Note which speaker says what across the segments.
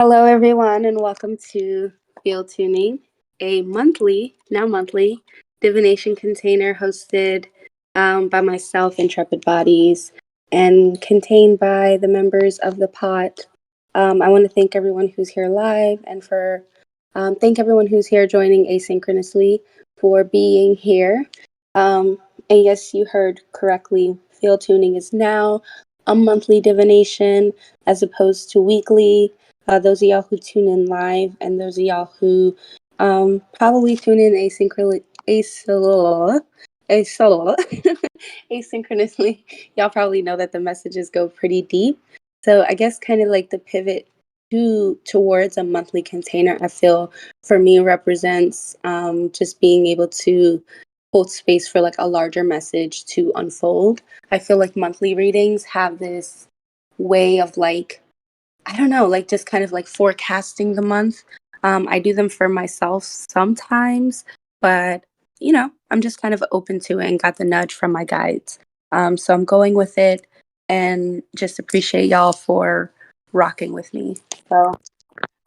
Speaker 1: Hello, everyone, and welcome to Field Tuning, a now monthly, divination container hosted by myself, Intrepid Bodies, and contained by the members of the pot. I want to thank everyone who's here live and thank everyone who's here joining asynchronously for being here. And yes, you heard correctly. Field Tuning is now a monthly divination as opposed to weekly. Those of y'all who tune in live and those of y'all who probably tune in asynchronously, y'all probably know that the messages go pretty deep. So I guess kind of like the pivot towards a monthly container, I feel for me represents just being able to hold space for like a larger message to unfold. I feel like monthly readings have this way of like I don't know, like just kind of like forecasting the month. I do them for myself sometimes, but I'm just kind of open to it and got the nudge from my guides. So I'm going with it and just appreciate y'all for rocking with me. So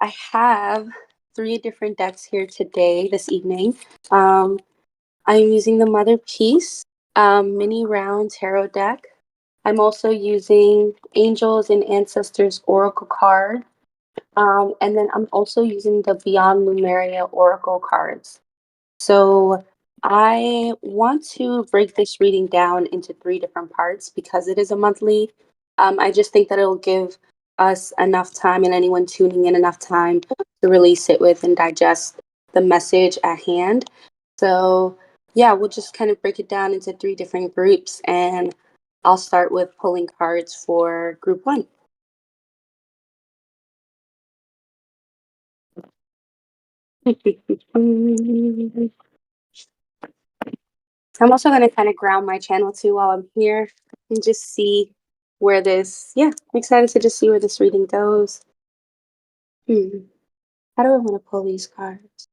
Speaker 1: I have three different decks here this evening. I'm using the Motherpeace mini round tarot deck. I'm also using Angels and Ancestors Oracle card. And then I'm also using the Beyond Lemuria Oracle cards. So I want to break this reading down into three different parts because it is a monthly. I just think that it'll give us enough time and anyone tuning in enough time to really sit with and digest the message at hand. So yeah, we'll just kind of break it down into three different groups, and I'll start with pulling cards for group one. I'm also going to kind of ground my channel too while I'm here and just see I'm excited to just see where this reading goes. How do I want to pull these cards?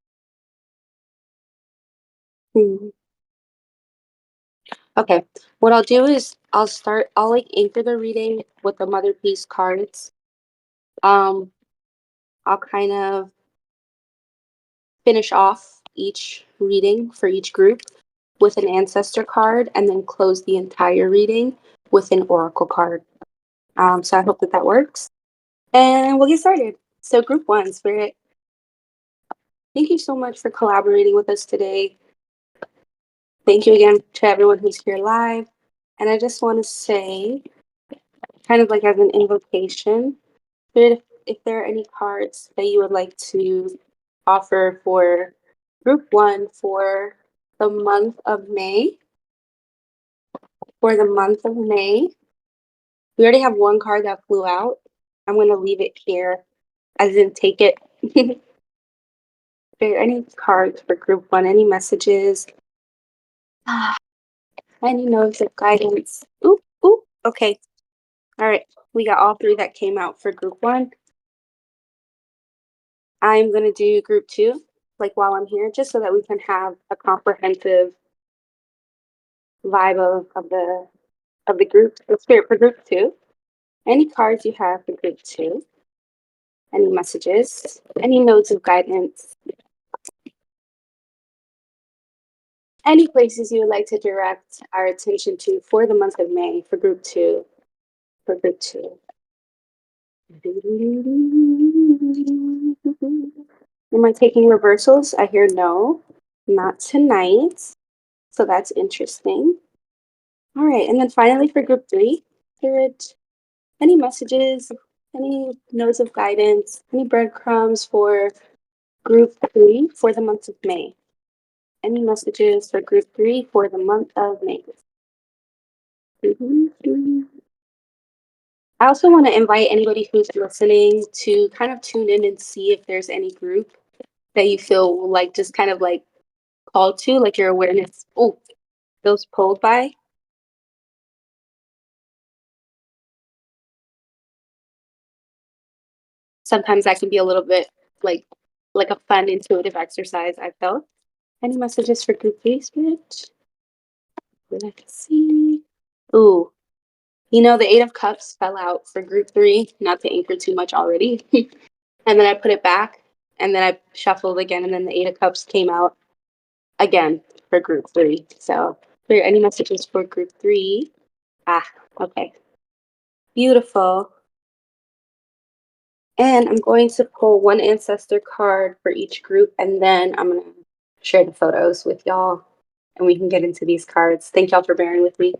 Speaker 1: Okay, what I'll do is I'll like anchor the reading with the Motherpeace cards. Um, I'll kind of finish off each reading for each group with an ancestor card and then close the entire reading with an oracle card. So I hope that works. And we'll get started. So group one, Spirit, thank you so much for collaborating with us today. Thank you again to everyone who's here live. And I just want to say, kind of like as an invocation, Spirit, if there are any cards that you would like to offer for group one for the month of May, we already have one card that flew out. I'm going to leave it here, as in take it. There any cards for group one? Any messages? Any notes of guidance? Ooh, okay. All right. We got all three that came out for group one. I'm going to do group two, like while I'm here, just so that we can have a comprehensive vibe of the group, the spirit for group two. Any cards you have for group two? Any messages? Any notes of guidance? Any places you would like to direct our attention to for the month of May for group two? Am I taking reversals? I hear no, not tonight. So that's interesting. All right, and then finally for group three, Spirit, any messages, any notes of guidance, any breadcrumbs for group three for the month of May? Any messages for group three for the month of May? I also want to invite anybody who's listening to kind of tune in and see if there's any group that you feel like just kind of like called to, like your awareness, feels pulled by. Sometimes that can be a little bit like a fun, intuitive exercise, I felt. Any messages for group three, Spirit? Let's see. Ooh, the Eight of Cups fell out for group three, not to anchor too much already. And then I put it back, and then I shuffled again, and then the Eight of Cups came out again for group three. So, are there any messages for group three? Ah, okay. Beautiful. And I'm going to pull one ancestor card for each group, and then I'm going to share the photos with y'all, and we can get into these cards. Thank y'all for bearing with me.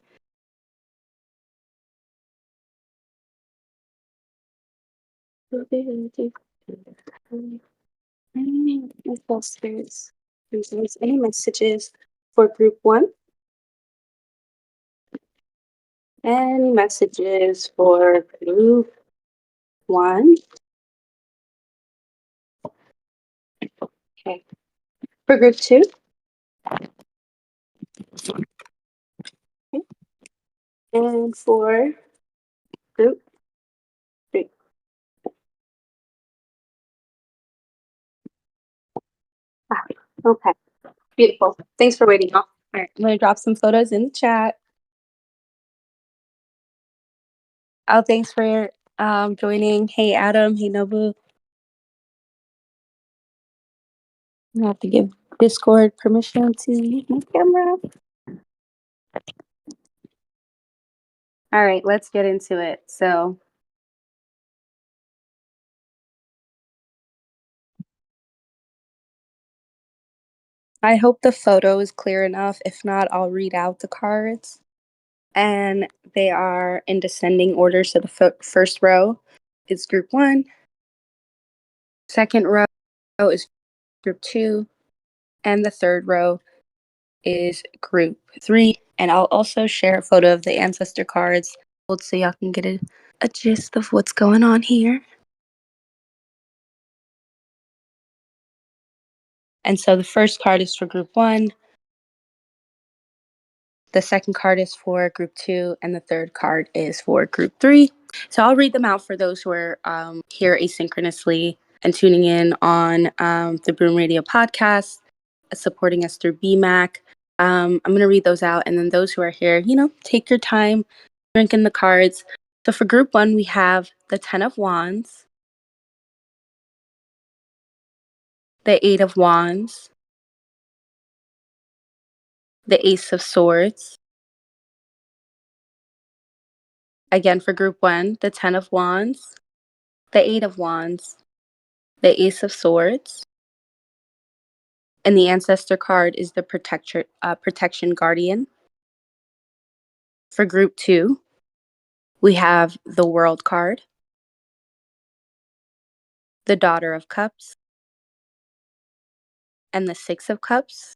Speaker 1: Any messages for group one? Any messages for group one? Okay. For group two? Okay. And for group three? Ah, okay. Beautiful. Thanks for waiting. All right. I'm going to drop some photos in the chat. Oh, thanks for joining. Hey, Adam. Hey, Nobu. I have to give Discord permission to use my camera. All right, let's get into it. So, I hope the photo is clear enough. If not, I'll read out the cards. And they are in descending order. So, the first row is group one, second row is group two, and the third row is group three. And I'll also share a photo of the ancestor cards so y'all can get a gist of what's going on here. And so the first card is for group one, the second card is for group two, and the third card is for group three. So I'll read them out for those who are here asynchronously and tuning in on the Broom Radio podcast, supporting us through BMAC. I'm going to read those out, and then those who are here, take your time, drink in the cards. So for group one, we have the Ten of Wands, the Eight of Wands, the Ace of Swords. Again, for group one, the Ten of Wands, the Eight of Wands, the Ace of Swords, and the ancestor card is the protection guardian. For group two, we have the World card, the Daughter of Cups, and the Six of Cups.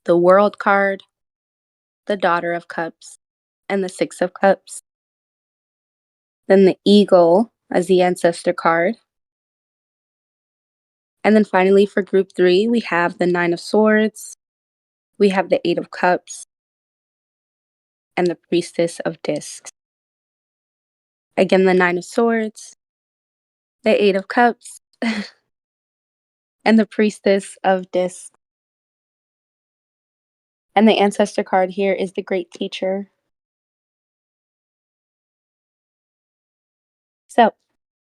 Speaker 1: The World card, the Daughter of Cups, and the Six of Cups. Then the Eagle as the ancestor card. And then finally for group three, we have the Nine of Swords, we have the Eight of Cups, and the Priestess of Discs. Again, the Nine of Swords, the Eight of Cups, and the Priestess of Discs. And the ancestor card here is the Great Teacher. So,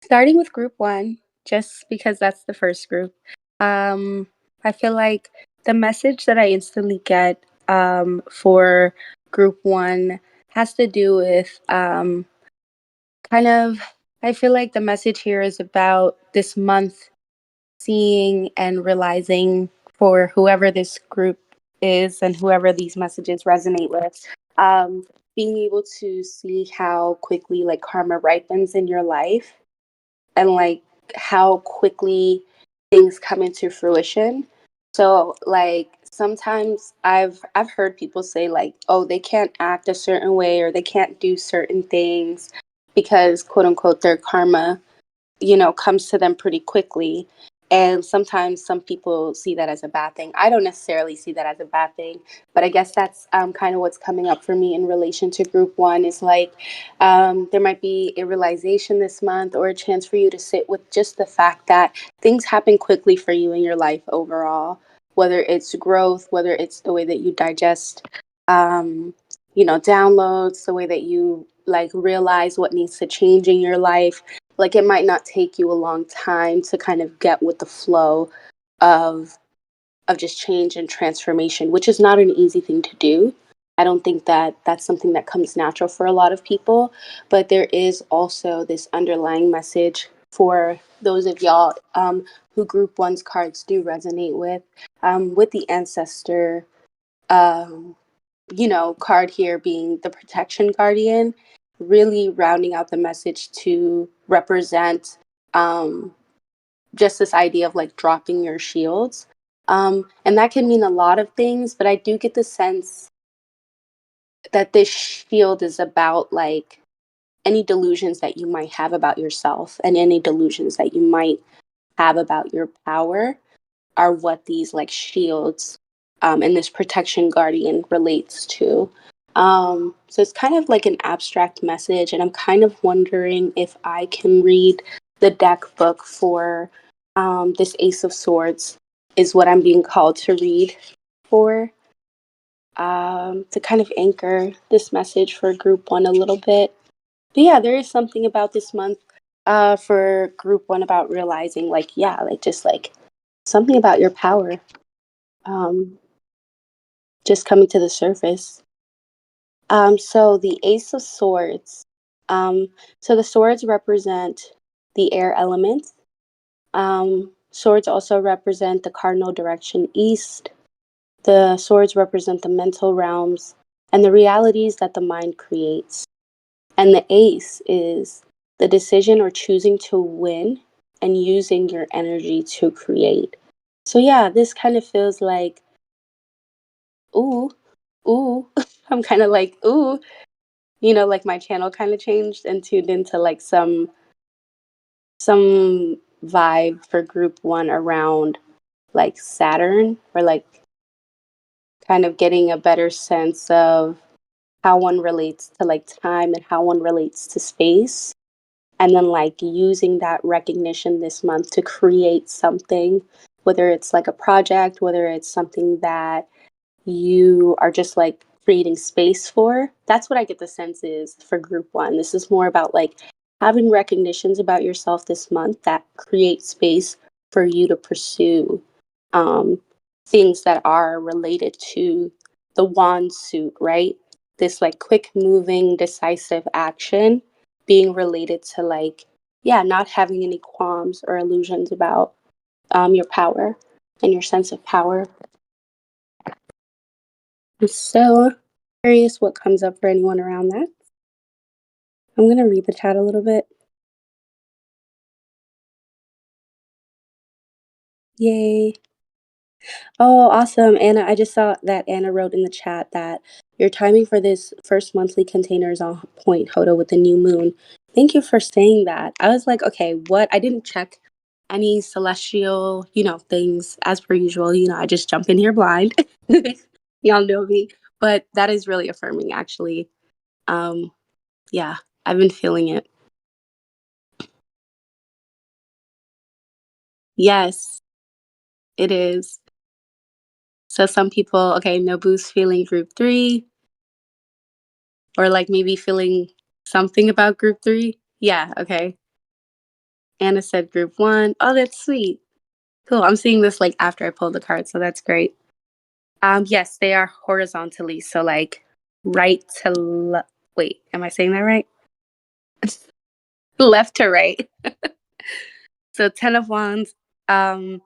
Speaker 1: starting with group one, just because that's the first group, I feel like the message that I instantly get for group one has to do with I feel like the message here is about this month seeing and realizing for whoever this group is and whoever these messages resonate with, being able to see how quickly like karma ripens in your life and like how quickly things come into fruition. So like sometimes I've heard people say like, oh, they can't act a certain way or they can't do certain things because quote unquote their karma comes to them pretty quickly. And sometimes some people see that as a bad thing. I don't necessarily see that as a bad thing, but I guess that's kind of what's coming up for me in relation to group one is like there might be a realization this month or a chance for you to sit with just the fact that things happen quickly for you in your life overall, whether it's growth, whether it's the way that you digest, downloads, the way that you like realize what needs to change in your life. Like it might not take you a long time to kind of get with the flow of just change and transformation, which is not an easy thing to do. I don't think that that's something that comes natural for a lot of people, but there is also this underlying message for those of y'all who Group One's cards do resonate with the ancestor, um, card here being the protection guardian, really rounding out the message to represent um, just this idea of like dropping your shields. And that can mean a lot of things, but I do get the sense that this shield is about like any delusions that you might have about yourself and any delusions that you might have about your power are what these like shields and this protection guardian relates to. So it's kind of like an abstract message, and I'm kind of wondering if I can read the deck book for this Ace of Swords, is what I'm being called to read for, to kind of anchor this message for Group One a little bit. But yeah, there is something about this month for Group One about realizing, like, yeah, like just like something about your power um, just coming to the surface. So the Ace of Swords. So the swords represent the air element. Swords also represent the cardinal direction east. The swords represent the mental realms and the realities that the mind creates. And the ace is the decision or choosing to win and using your energy to create. So yeah, this kind of feels like, ooh, ooh. I'm kind of like, ooh, like my channel kind of changed and tuned into like some vibe for Group One around like Saturn, or like kind of getting a better sense of how one relates to like time and how one relates to space. And then like using that recognition this month to create something, whether it's like a project, whether it's something that you are just like creating space for. That's what I get the sense is for Group One. This is more about like having recognitions about yourself this month that create space for you to pursue um, things that are related to the wand suit, right? This like quick moving, decisive action being related to like, yeah, not having any qualms or illusions about your power and your sense of power. So curious what comes up for anyone around that. I'm going to read the chat a little bit. Yay. Oh, awesome. Anna, I just saw that Anna wrote in the chat that your timing for this first monthly container is on point, Hodo, with the new moon. Thank you for saying that. I was like, okay, what? I didn't check any celestial, things as per usual. I just jump in here blind. Y'all know me. But that is really affirming, actually. Um, yeah, I've been feeling it. Yes, it is. So some people, okay, Nobu's feeling Group 3, or like maybe feeling something about Group 3. Yeah, okay. Anna said Group 1. Oh, that's sweet. Cool. I'm seeing this like after I pulled the card, so that's great. Yes, they are horizontally, so like right to wait, am I saying that right? Left to right. So 10 of Wands, 8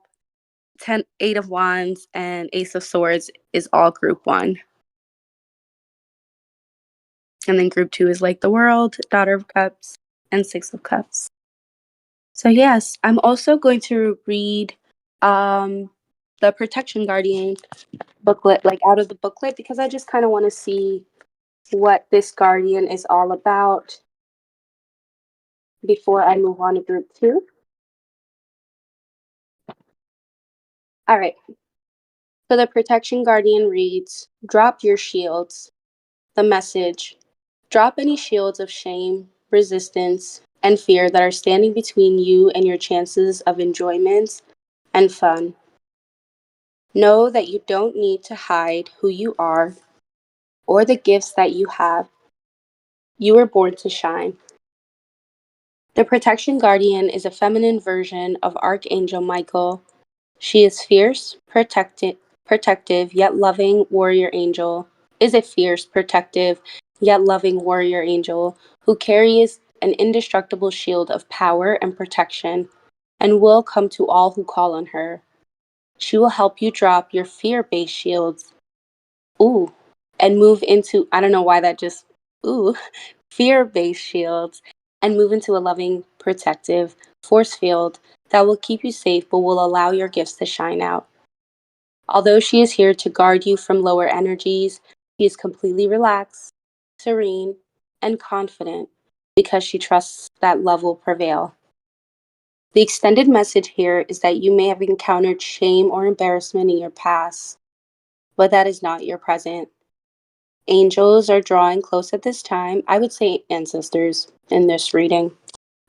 Speaker 1: of Wands, and Ace of Swords is all Group 1. And then Group 2 is like the World, Daughter of Cups, and Six of Cups. So yes, I'm also going to read the Protection Guardian booklet, like out of the booklet, because I just kind of want to see what this guardian is all about before I move on to Group 2. All right. So the Protection Guardian reads, drop your shields. The message, drop any shields of shame, resistance, and fear that are standing between you and your chances of enjoyment and fun. Know that you don't need to hide who you are or the gifts that you have. You were born to shine. The protection guardian is a feminine version of Archangel Michael. She is fierce, protective, yet loving warrior angel. Is a fierce, protective, yet loving warrior angel who carries an indestructible shield of power and protection and will come to all who call on her. She will help you drop your fear based shields. Ooh. And move into, I don't know why that just, ooh, fear based shields and move into a loving, protective force field that will keep you safe but will allow your gifts to shine out. Although she is here to guard you from lower energies, she is completely relaxed, serene, and confident because she trusts that love will prevail. The extended message here is that you may have encountered shame or embarrassment in your past, but that is not your present. Angels are drawing close at this time. I would say ancestors in this reading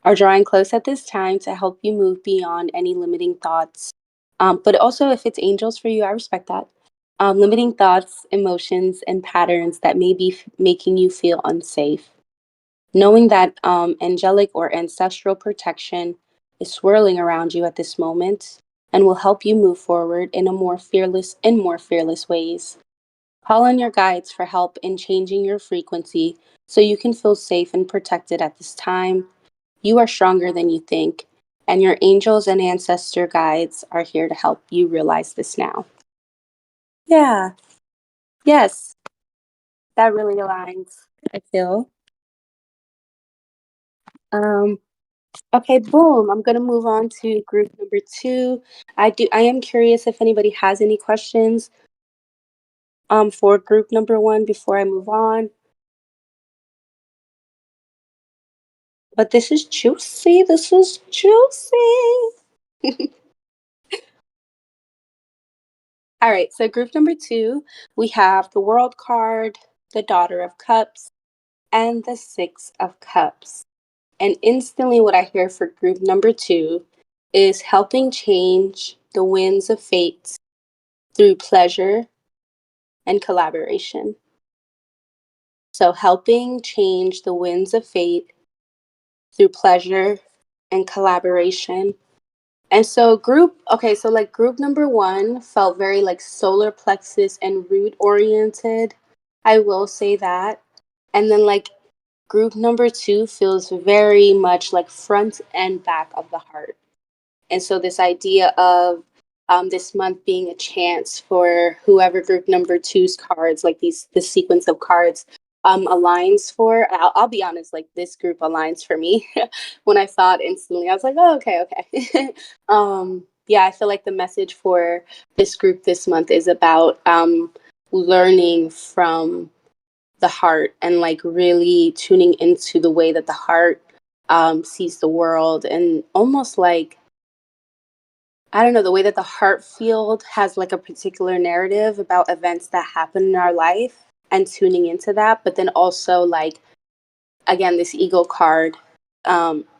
Speaker 1: are drawing close at this time to help you move beyond any limiting thoughts. But also, if it's angels for you, I respect that. Limiting thoughts, emotions, and patterns that may be making you feel unsafe. Knowing that angelic or ancestral protection is swirling around you at this moment and will help you move forward in more fearless ways. Call on your guides for help in changing your frequency so you can feel safe and protected at this time. You are stronger than you think, and your angels and ancestor guides are here to help you realize this now. Yeah, yes, that really aligns, I feel. Um, okay, boom. I'm gonna move on to group number two. I am curious if anybody has any questions for group number one before I move on. But this is juicy. This is juicy. All right, so group number two, we have the World card, the Daughter of Cups, and the Six of Cups. And instantly, what I hear for group number two is helping change the winds of fate through pleasure and collaboration. So, helping change the winds of fate through pleasure and collaboration. And so group number one felt very like solar plexus and root oriented. I will say that. And then like group number two feels very much like front and back of the heart. And so this idea of this month being a chance for whoever group number two's cards, like this sequence of cards, aligns for. I'll be honest, like this group aligns for me. When I saw it instantly, I was like, oh, okay, okay. Yeah, I feel like the message for this group this month is about learning from the heart and like really tuning into the way that the heart sees the world and almost like I don't know, the way that the heart field has like a particular narrative about events that happen in our life and tuning into that, but then also like again this ego card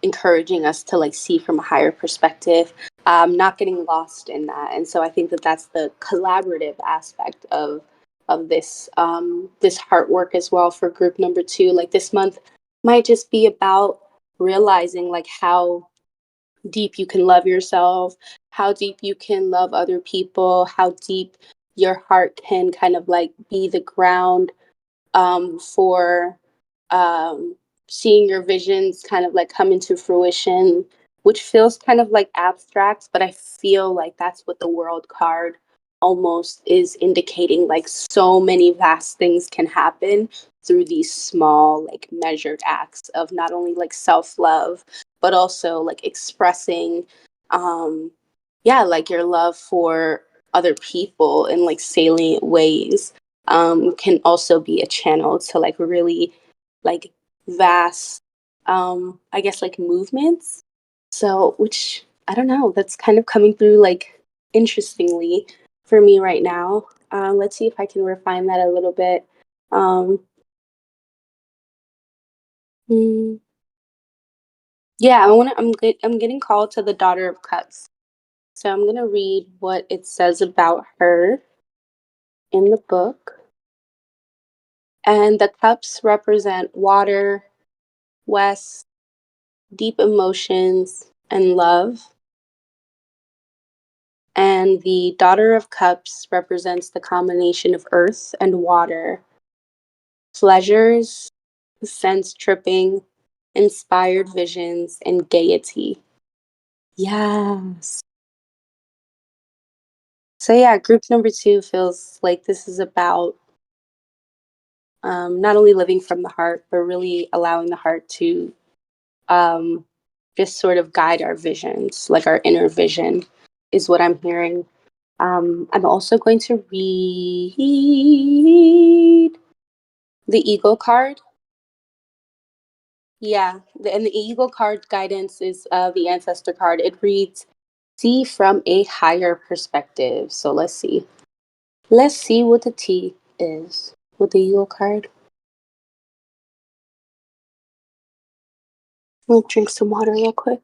Speaker 1: encouraging us to like see from a higher perspective, not getting lost in that. And so I think that that's the collaborative aspect of this heart work as well for group number two. Like this month might just be about realizing like how deep you can love yourself, how deep you can love other people, how deep your heart can kind of like be the ground for um, seeing your visions kind of like come into fruition, which feels kind of like abstract, but I feel like that's what the world card almost is indicating. Like so many vast things can happen through these small, like measured acts of not only like self love, but also like expressing, yeah, like your love for other people in like salient ways can also be a channel to like really like vast I guess like movements. So which I don't know, that's kind of coming through like interestingly for me right now. Let's see if I can refine that a little bit. um mm, yeah, I'm getting called to the Daughter of Cups, so I'm gonna read what it says about her in the book. And the cups represent water, west, deep emotions and love. And the Daughter of Cups represents the combination of earth and water, pleasures, sense tripping, inspired visions, and gaiety. Yes. So, yeah, group number two feels like this is about not only living from the heart, but really allowing the heart to um, just sort of guide our visions, like our inner vision, is what I'm hearing. I'm also going to read the Eagle card. Yeah, and the Eagle card guidance is the Ancestor card. It reads, "See from a higher perspective." So let's see. Let's see what the T is with the Eagle card. I'll drink some water real quick.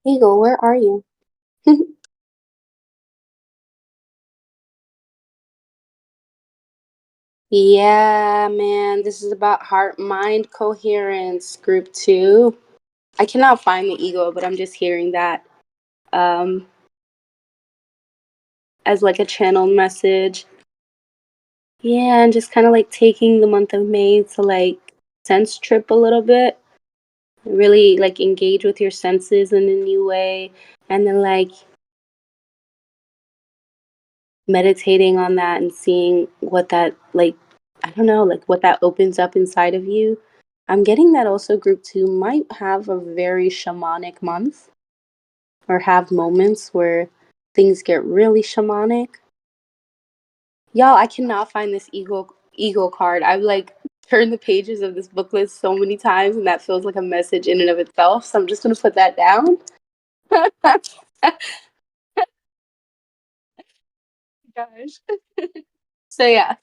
Speaker 1: Eagle, where are you? Yeah, man, this is about heart mind coherence, group two. I cannot find the ego, but I'm just hearing that um, as like a channel message. Yeah, and just kind of like taking the month of May to like sense trip a little bit, really like engage with your senses in a new way, and then like meditating on that and seeing what that like, I don't know, like what that opens up inside of you. I'm getting that also group two might have a very shamanic month or have moments where things get really shamanic. Y'all, I cannot find this ego card. I've like turned the pages of this booklet so many times, and that feels like a message in and of itself. So I'm just gonna put that down. Gosh. So yeah,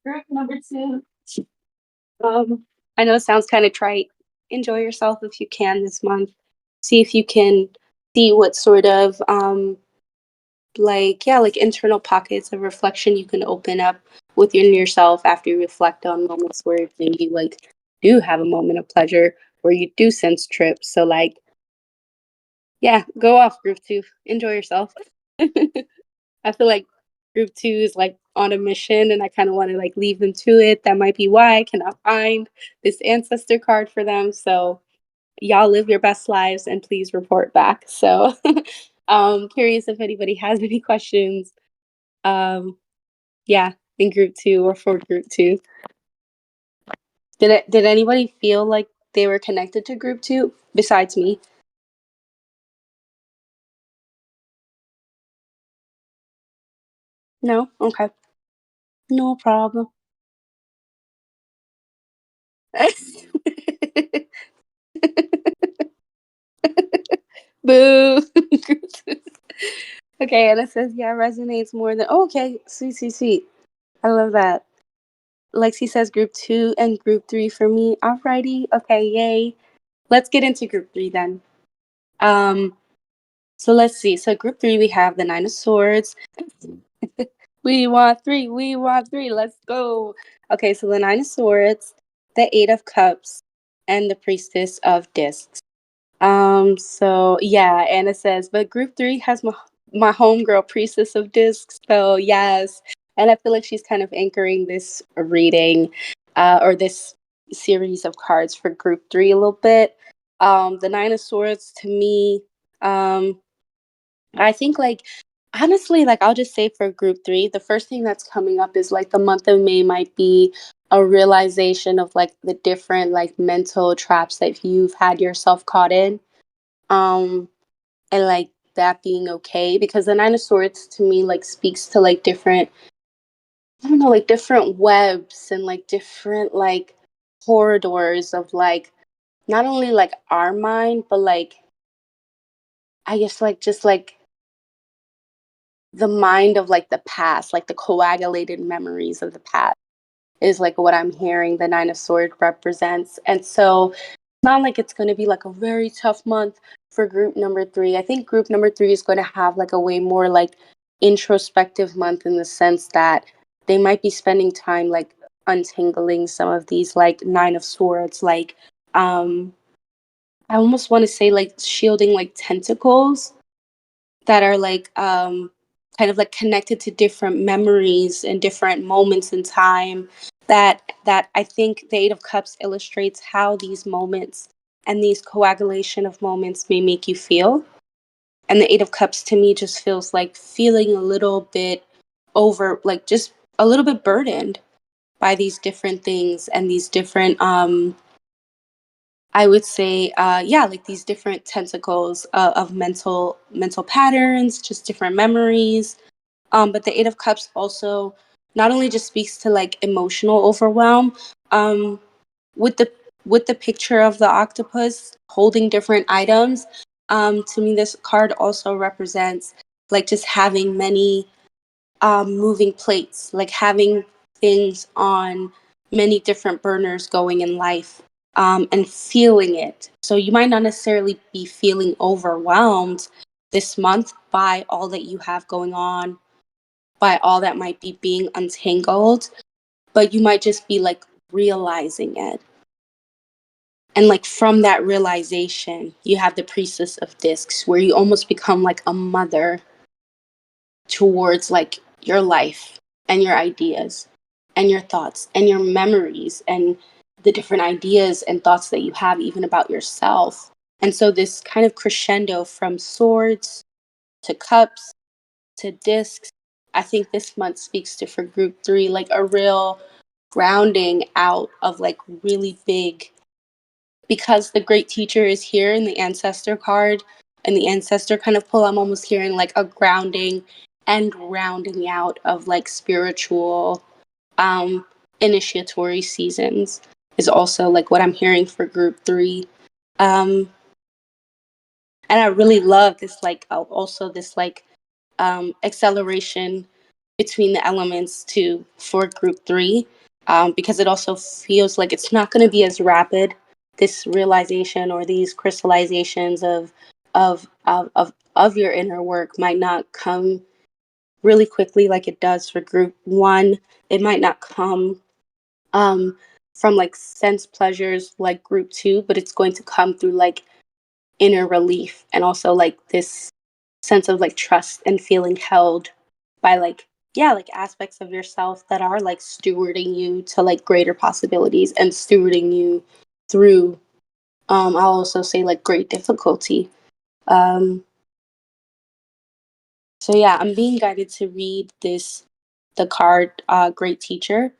Speaker 1: group number two. Um, I know it sounds kind of trite. Enjoy yourself if you can this month. See if you can see what sort of like, yeah, like internal pockets of reflection you can open up within yourself after you reflect on moments where maybe you like do have a moment of pleasure where you do sense trips. So like, yeah, go off group two. Enjoy yourself. I feel like group two is like on a mission and I kind of want to like leave them to it. That might be why I cannot find this ancestor card for them. So y'all live your best lives and please report back. So curious if anybody has any questions. Um yeah, in group two or for group two. Did anybody feel like they were connected to group two besides me? No? Okay. No problem. Boo. Okay, and it says, yeah, resonates more than. Oh, okay, sweet, sweet, sweet. I love that. Lexi says group two and group three for me. Alrighty, okay, yay. Let's get into group three then. Um, so let's see. So group three, we have the Nine of Swords. We want three. We want three. Let's go. Okay, so the Nine of Swords, the Eight of Cups, and the Priestess of Discs. So yeah, Anna says, but group three has my homegirl Priestess of Discs. So yes. And I feel like she's kind of anchoring this reading, or this series of cards for group three a little bit. The Nine of Swords to me, I think like honestly, like I'll just say for group three, the first thing that's coming up is like the month of May might be a realization of like the different like mental traps that you've had yourself caught in. Um, and like that being okay because the Nine of Swords to me like speaks to like different, I don't know, like different webs and like different like corridors of like not only like our mind but like I guess like just like the mind of like the past, like the coagulated memories of the past is like what I'm hearing the Nine of Swords represents. And so Not like it's going to be like a very tough month for group number three. I think group number three is going to have like a way more like introspective month in the sense that they might be spending time like untangling some of these like nine of swords, like um I almost want to say like shielding like tentacles that are like kind of like connected to different memories and different moments in time, that I think the Eight of Cups illustrates how these moments and these coagulation of moments may make you feel. And the Eight of Cups to me just feels like feeling a little bit over, like just a little bit burdened by these different things and these different I would say, yeah, like these different tentacles of mental patterns, just different memories. But the Eight of Cups also not only just speaks to like emotional overwhelm, um, with the picture of the octopus holding different items. To me, this card also represents like just having many moving plates, like having things on many different burners going in life, and feeling it. So you might not necessarily be feeling overwhelmed this month by all that you have going on, by all that might be being untangled, but you might just be like realizing it. And like from that realization, you have the Priestess of Discs, where you almost become like a mother towards like your life and your ideas and your thoughts and your memories and the different ideas and thoughts that you have even about yourself. And so this kind of crescendo from swords to cups to discs, I think this month speaks to for group three like a real grounding out of like really big, because the great teacher is here in the ancestor card and the ancestor kind of pull. I'm almost hearing like a grounding and rounding out of like spiritual initiatory seasons is also like what I'm hearing for group three. um and I really love this like also this like acceleration between the elements to for group three, because it also feels like it's not going to be as rapid. This realization or these crystallizations of your inner work might not come really quickly like it does for group one. It might not come um, from like sense pleasures like group two, but it's going to come through like inner relief and also like this sense of like trust and feeling held by like, yeah, like aspects of yourself that are like stewarding you to like greater possibilities and stewarding you through I'll also say like great difficulty. um so yeah, I'm being guided to read this, the card Great Teacher,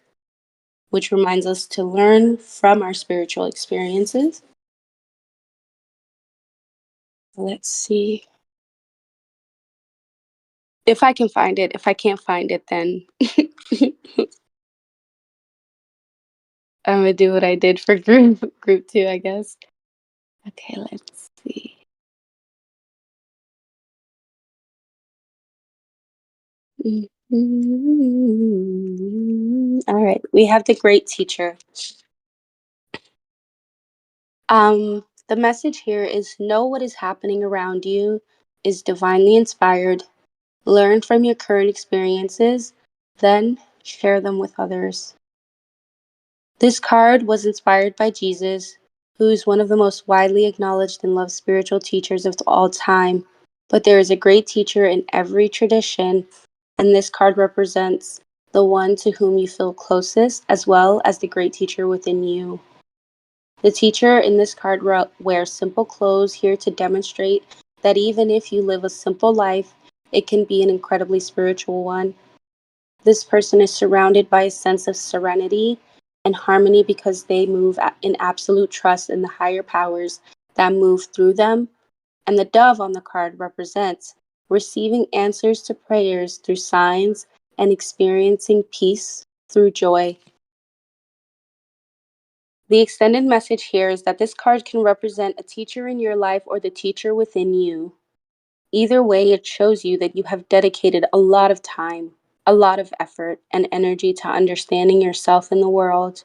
Speaker 1: which reminds us to learn from our spiritual experiences. Let's see if I can find it. If I can't find it, then I'm gonna do what I did for group two, I guess. Okay, let's see. All right, we have the Great Teacher. The message here is know what is happening around you is divinely inspired. Learn from your current experiences, then share them with others. This card was inspired by Jesus, who is one of the most widely acknowledged and loved spiritual teachers of all time. But there is a great teacher in every tradition, and this card represents the one to whom you feel closest, as well as the great teacher within you. The teacher in this card wears simple clothes here to demonstrate that even if you live a simple life, it can be an incredibly spiritual one. This person is surrounded by a sense of serenity and harmony because they move in absolute trust in the higher powers that move through them. And the dove on the card represents receiving answers to prayers through signs and experiencing peace through joy. The extended message here is that this card can represent a teacher in your life or the teacher within you. Either way, it shows you that you have dedicated a lot of time, a lot of effort, and energy to understanding yourself and the world.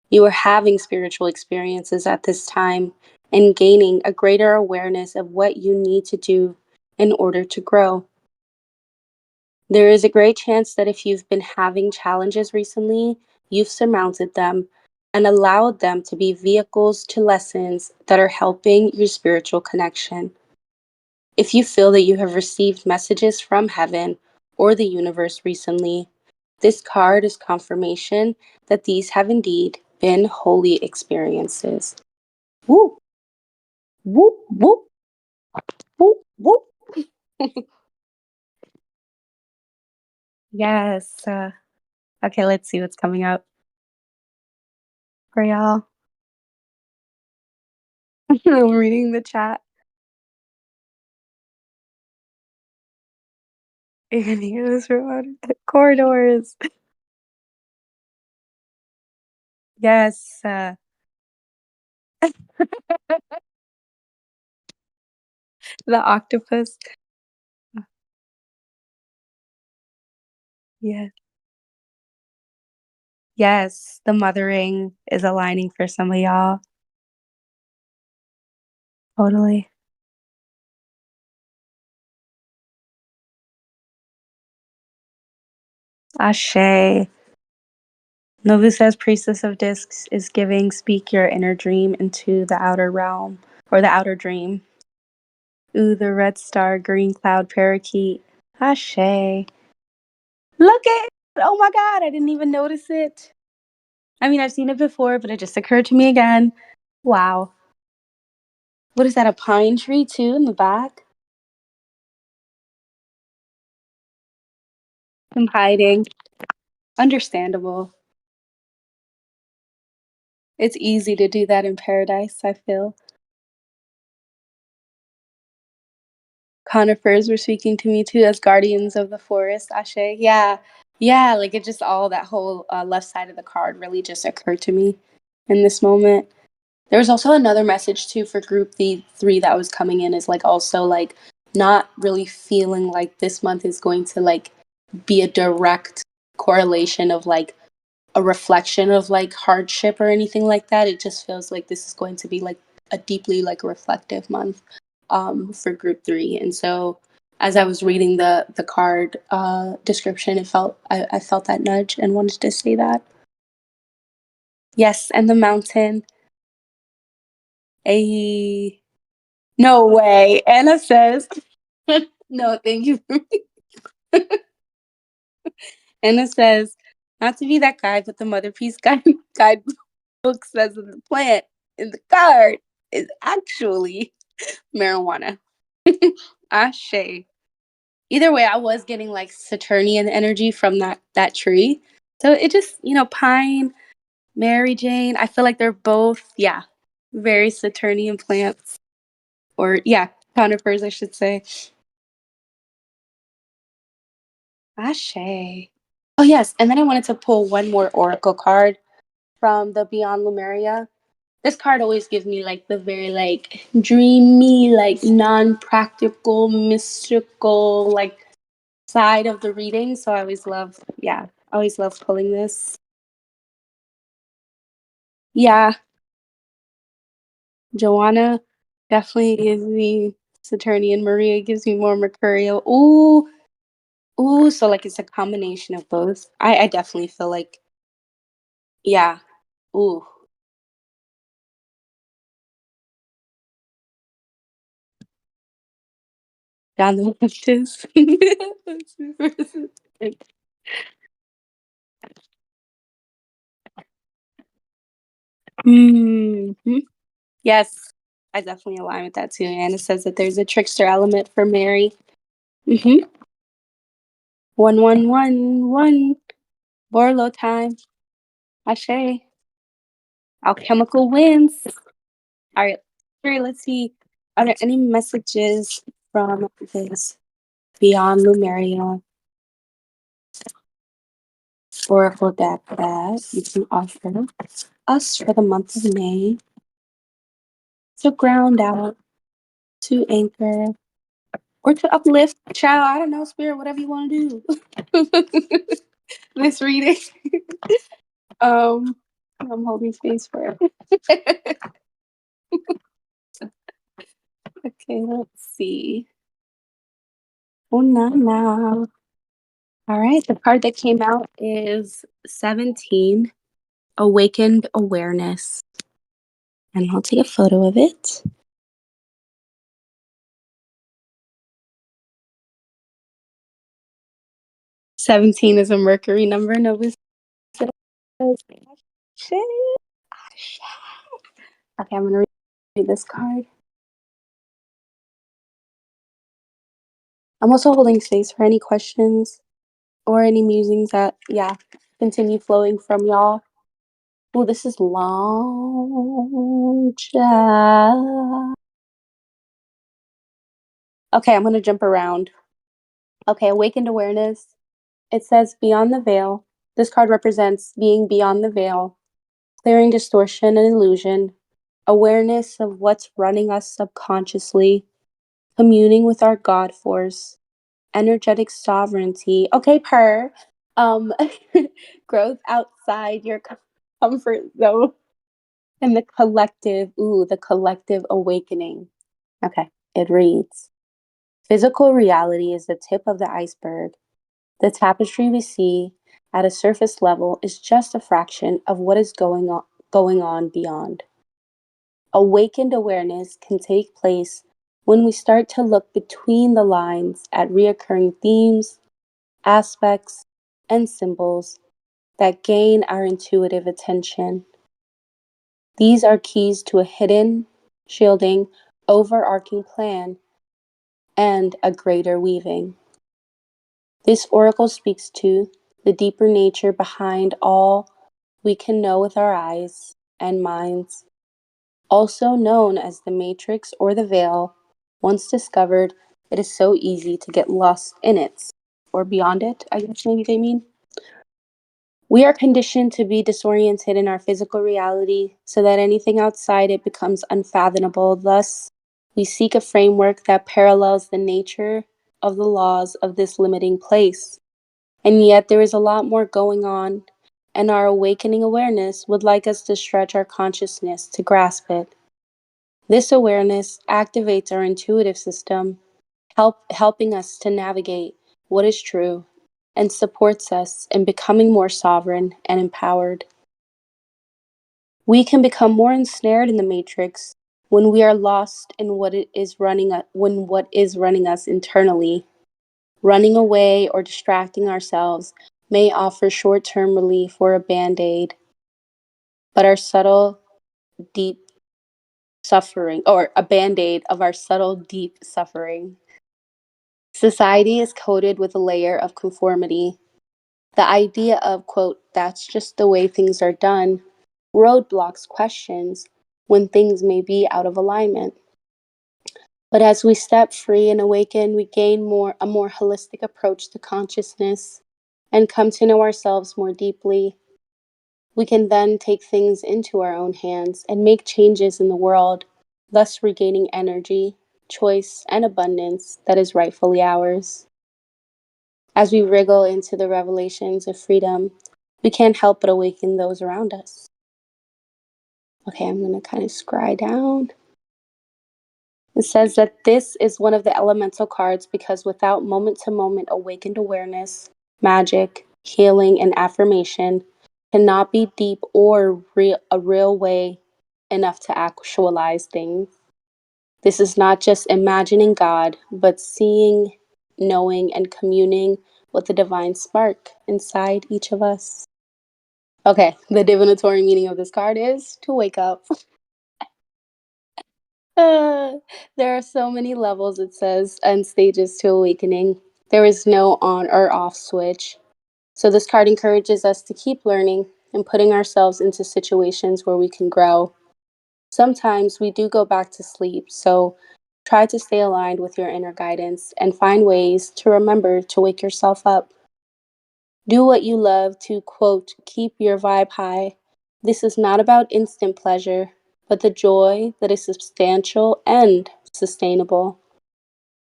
Speaker 1: You are having spiritual experiences at this time and gaining a greater awareness of what you need to do in order to grow. There is a great chance that if you've been having challenges recently, you've surmounted them and allowed them to be vehicles to lessons that are helping your spiritual connection. If you feel that you have received messages from heaven or the universe recently, this card is confirmation that these have indeed been holy experiences. Woo, whoop, whoop, whoop, whoop. Yes. Okay, let's see what's coming up for y'all. I'm reading the chat. You're gonna hear this from corridors. Yes. The octopus. Yes. Yes. The mothering is aligning for some of y'all. Totally. Ashe. Novu says Priestess of Discs is giving speak your inner dream into the outer realm or the outer dream. Ooh, the red star, green cloud, parakeet. Ashe. Look at oh my god, I didn't even notice it. I mean, I've seen it before, but it just occurred to me again. Wow. What is that, a pine tree too in the back? I'm hiding. Understandable. It's easy to do that in paradise, I feel. Conifers were speaking to me too as guardians of the forest, Ashe. Yeah. Yeah, like it just all that whole left side of the card really just occurred to me in this moment. There was also another message too for group the three that was coming in is like also like not really feeling like this month is going to like be a direct correlation of like a reflection of like hardship or anything like that. It just feels like this is going to be like a deeply like reflective month for group three. And so as I was reading the card description, I felt that nudge and wanted to say that. Yes, and the mountain. A no way. Anna says no, thank you. Anna says not to be that guy, but the motherpeace guidebook says that the plant in the card is actually marijuana. Ashe. Either way, I was getting like Saturnian energy from that tree. So it just, pine, Mary Jane, I feel like they're both, yeah, very Saturnian plants. Or yeah, conifers, I should say. Ashe. Oh yes, and then I wanted to pull one more oracle card from the Beyond Lemuria. This card always gives me like the very like dreamy, like non-practical, mystical, like side of the reading. So I always love pulling this. Yeah, Joanna definitely gives me Saturnian. Maria gives me more Mercurial. Ooh, so like it's a combination of both. I definitely feel like, yeah, ooh, down the left. Mm-hmm. Yes, I definitely align with that too. Anna says that there's a trickster element for Mary. Mm-hmm. 1111. Borlo time. Ashe. Alchemical wins. All right. Here, let's see. Are there any messages from this Beyond Lumeria Oracle deck that you can offer us for the month of May to ground out, to anchor, or to uplift? Child, I don't know, spirit, whatever you want to do. This reading. um, I'm holding space for it. Okay, let's see. Oh, no, no. All right, the card that came out is 17, Awakened Awareness. And I'll take a photo of it. 17 is a Mercury number. Nobody says shit. Shit. Okay, I'm going to read this card. I'm also holding space for any questions or any musings that, continue flowing from y'all. Oh, this is long. Okay, I'm going to jump around. Okay, awakened awareness. It says beyond the veil. This card represents being beyond the veil, clearing distortion and illusion, awareness of what's running us subconsciously, communing with our God force, energetic sovereignty. Okay, um, growth outside your comfort zone, and the collective awakening. Okay, it reads physical reality is the tip of the iceberg. The tapestry we see at a surface level is just a fraction of what is going on beyond. Awakened awareness can take place when we start to look between the lines at reoccurring themes, aspects, and symbols that gain our intuitive attention. These are keys to a hidden, shielding, overarching plan and a greater weaving. This oracle speaks to the deeper nature behind all we can know with our eyes and minds, also known as the matrix or the veil. Once discovered, it is so easy to get lost in it, or beyond it, I guess maybe they mean. We are conditioned to be disoriented in our physical reality so that anything outside it becomes unfathomable. Thus, we seek a framework that parallels the nature of the laws of this limiting place. And yet, there is a lot more going on, and our awakening awareness would like us to stretch our consciousness to grasp it. This awareness activates our intuitive system, helping us to navigate what is true and supports us in becoming more sovereign and empowered. We can become more ensnared in the matrix when we are lost in what is running us internally. Running away or distracting ourselves may offer short-term relief or a band-aid, but our subtle, deep suffering, or a band-aid of our subtle, deep suffering. Society is coated with a layer of conformity. The idea of, quote, that's just the way things are done, roadblocks questions when things may be out of alignment. But as we step free and awaken, we gain a more holistic approach to consciousness and come to know ourselves more deeply. We can then take things into our own hands and make changes in the world, thus regaining energy, choice, and abundance that is rightfully ours. As we wriggle into the revelations of freedom, we can't help but awaken those around us. Okay, I'm going to kind of scry down. It says that this is one of the elemental cards because without moment to moment awakened awareness, magic, healing, and affirmation cannot be deep or a real way enough to actualize things. This is not just imagining God, but seeing, knowing, and communing with the divine spark inside each of us. Okay, the divinatory meaning of this card is to wake up. There are so many levels, it says, and stages to awakening. There is no on or off switch. So, this card encourages us to keep learning and putting ourselves into situations where we can grow. Sometimes we do go back to sleep, so try to stay aligned with your inner guidance and find ways to remember to wake yourself up. Do what you love to, quote, keep your vibe high. This is not about instant pleasure, but the joy that is substantial and sustainable.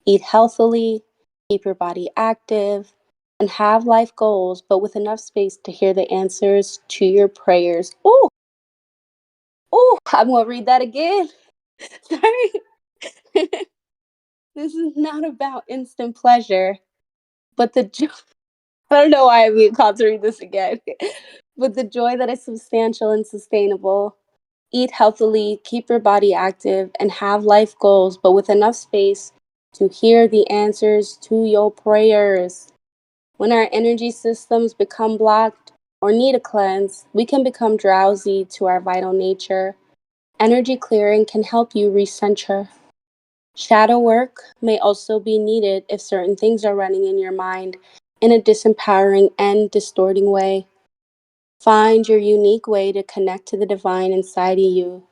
Speaker 1: Eat healthily, keep your body active, and have life goals, but with enough space to hear the answers to your prayers. Ooh! I'm gonna read that again. Sorry. This is not about instant pleasure, but the joy. I don't know why I'm being called to read this again. But the joy that is substantial and sustainable. Eat healthily, keep your body active, and have life goals, but with enough space to hear the answers to your prayers. When our energy systems become blocked or need a cleanse, we can become drowsy to our vital nature. Energy clearing can help you recenter. Shadow work may also be needed if certain things are running in your mind in a disempowering and distorting way. Find your unique way to connect to the divine inside of you,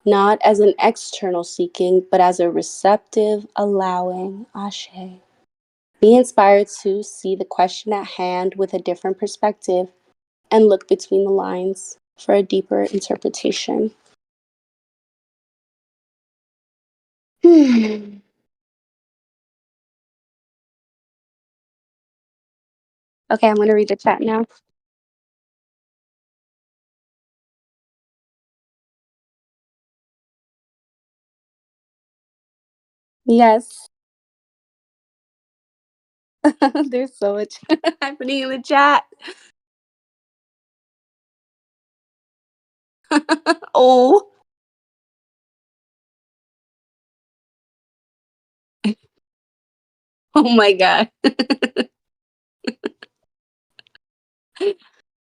Speaker 1: not as an external seeking, but as a receptive allowing. Ashe. Be inspired to see the question at hand with a different perspective and look between the lines for a deeper interpretation. Okay, I'm going to read the chat now. Yes, there's so much happening in the chat. Oh, oh my God.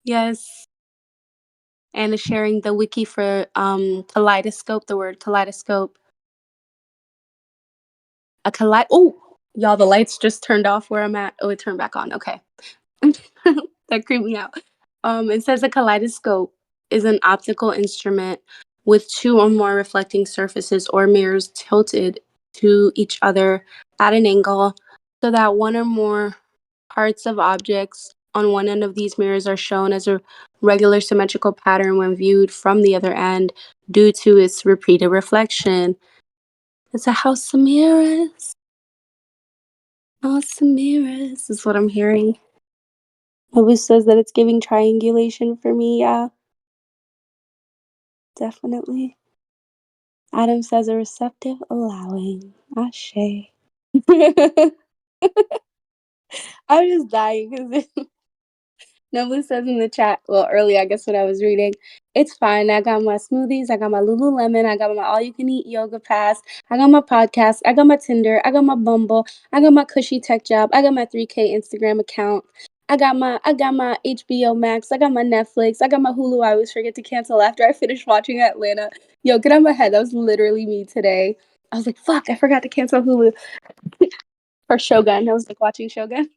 Speaker 1: Yes. And sharing the wiki for kaleidoscope, the word kaleidoscope. A kaleid. Oh, y'all, the lights just turned off where I'm at. Oh, it turned back on. Okay. That creeped me out. It says a kaleidoscope is an optical instrument with two or more reflecting surfaces or mirrors tilted to each other at an angle so that one or more parts of objects on one end of these mirrors are shown as a regular symmetrical pattern when viewed from the other end due to its repeated reflection. It's a house of mirrors. House of mirrors is what I'm hearing. Who says that it's giving triangulation for me? Yeah, definitely. Adam says a receptive allowing. Ashe. I'm just dying because Nobu says in the chat, well, early, I guess, when I was reading, it's fine. I got my smoothies, I got my Lululemon, I got my all you can eat yoga pass, I got my podcast, I got my Tinder, I got my Bumble, I got my cushy tech job, I got my 3K Instagram account. I got my HBO Max, I got my Netflix, I got my Hulu. I always forget to cancel after I finish watching Atlanta. Yo, get out of my head. That was literally me today. I was like, fuck, I forgot to cancel Hulu for Shogun. I was like watching Shogun.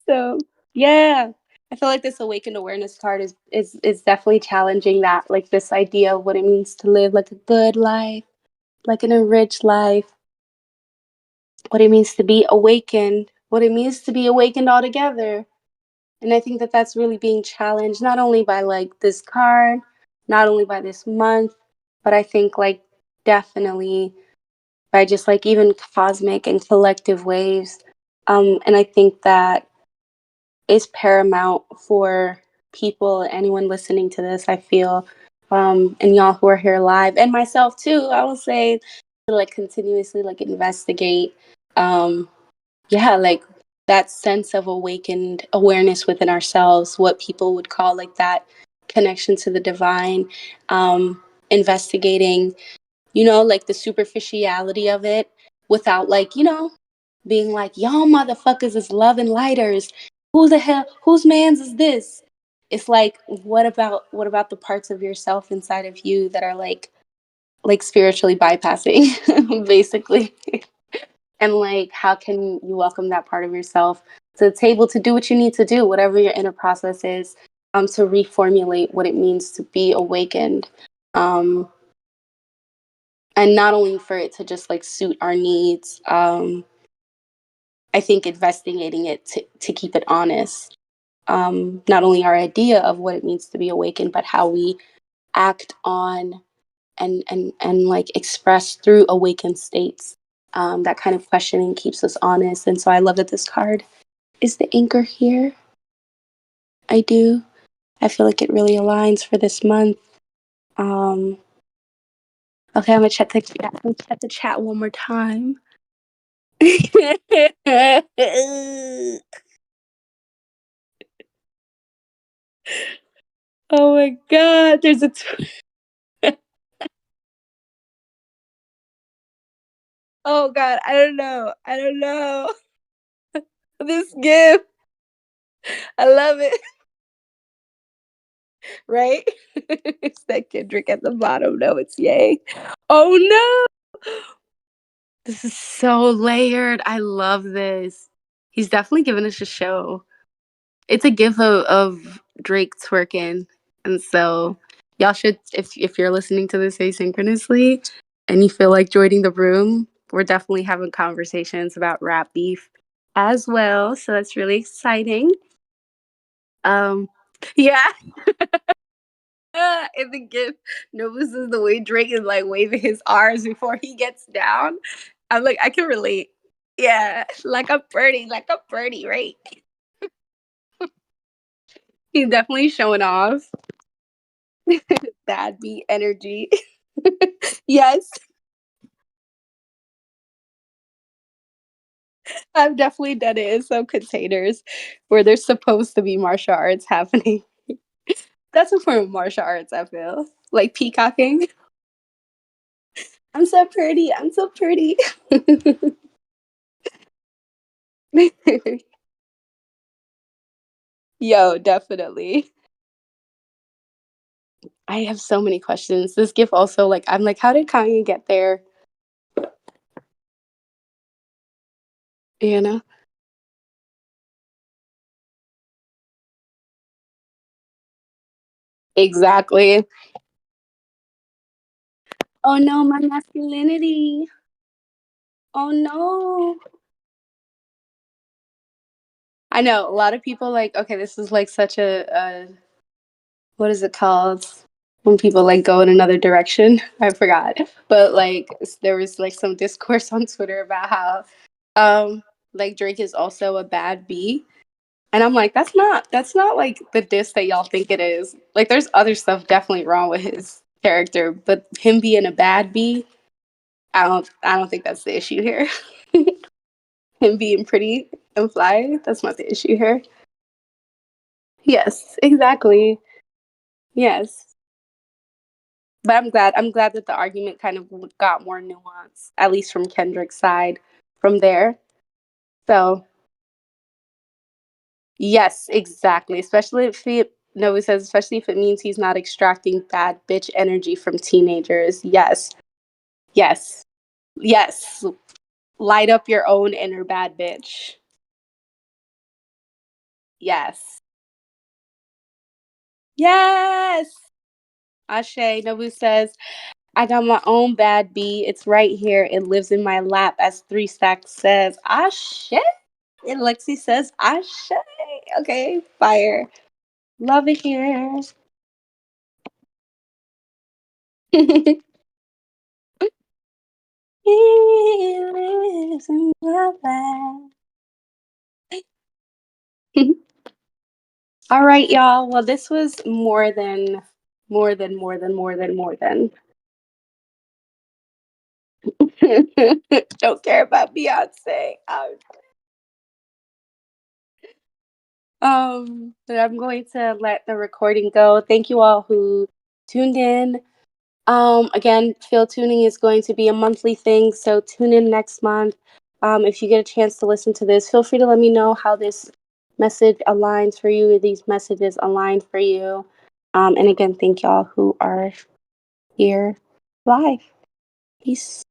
Speaker 1: So yeah, I feel like this awakened awareness card is definitely challenging that, like this idea of what it means to live like a good life, like an enriched life, what it means to be awakened, what it means to be awakened altogether. And I think that that's really being challenged not only by like this card, not only by this month, but I think like definitely by just like even cosmic and collective waves. And I think that is paramount for people, anyone listening to this, I feel, and y'all who are here live, and myself too, I will say, to like continuously like investigate, yeah, like that sense of awakened awareness within ourselves, what people would call like that connection to the divine, investigating, like the superficiality of it without like, being like, y'all motherfuckers is loving lighters. Who the hell, whose man's is this? It's like, what about the parts of yourself inside of you that are like spiritually bypassing, basically? And like, how can you welcome that part of yourself to the table to do what you need to do, whatever your inner process is, to reformulate what it means to be awakened. And not only for it to just like suit our needs, I think investigating it to keep it honest. Not only our idea of what it means to be awakened, but how we act on and like express through awakened states. That kind of questioning keeps us honest. And so I love that this card is the anchor here. I do. I feel like it really aligns for this month. Um, okay, I'm gonna check the chat. I'm gonna check the chat one more time. Oh my god, there's a oh god, I don't know. I don't know. This gift. I love it. Right? It's that Kendrick at the bottom. No, it's Yay. Oh no. This is so layered. I love this. He's definitely giving us a show. It's a gif of Drake twerking. And so y'all should if you're listening to this asynchronously and you feel like joining the room, we're definitely having conversations about rap beef as well. So that's really exciting. Um yeah. In the gif, Novus is the way Drake is like waving his arms before he gets down. I'm like, I can relate. Yeah, like a birdie, right? He's definitely showing off. Bad beat energy. Yes, I've definitely done it in some containers where there's supposed to be martial arts happening. That's a form of martial arts, I feel. Like peacocking. I'm so pretty. I'm so pretty. Yo, definitely. I have so many questions. This gift also, like, I'm like, how did Kanye get there? You know? Exactly. Oh no, my masculinity. Oh no. I know a lot of people like, okay, this is like such a what is it called? When people like go in another direction. I forgot. But like there was like some discourse on Twitter about how like Drake is also a bad B. And I'm like, that's not like the diss that y'all think it is. Like there's other stuff definitely wrong with his character, but him being a bad B, I don't think that's the issue here. Him being pretty and fly, that's not the issue here. Yes, exactly. Yes. But I'm glad that the argument kind of got more nuance, at least from Kendrick's side from there. So yes, exactly. Especially if he no, it says especially if it means he's not extracting bad bitch energy from teenagers. Yes. Yes. Yes. Light up your own inner bad bitch. Yes. Yes. Ashe Nobu says, I got my own bad bee. It's right here. It lives in my lap, as Three Stacks says. Ashe. And Lexi says, Ashe. Okay, fire. Love it here. He lives in my lap. All right, y'all. Well, this was more than. Don't care about Beyonce. But I'm going to let the recording go. Thank you all who tuned in. Again, field tuning is going to be a monthly thing, so tune in next month. If you get a chance to listen to this, feel free to let me know how this message aligns for you, these messages align for you. And again, thank y'all who are here live. Peace.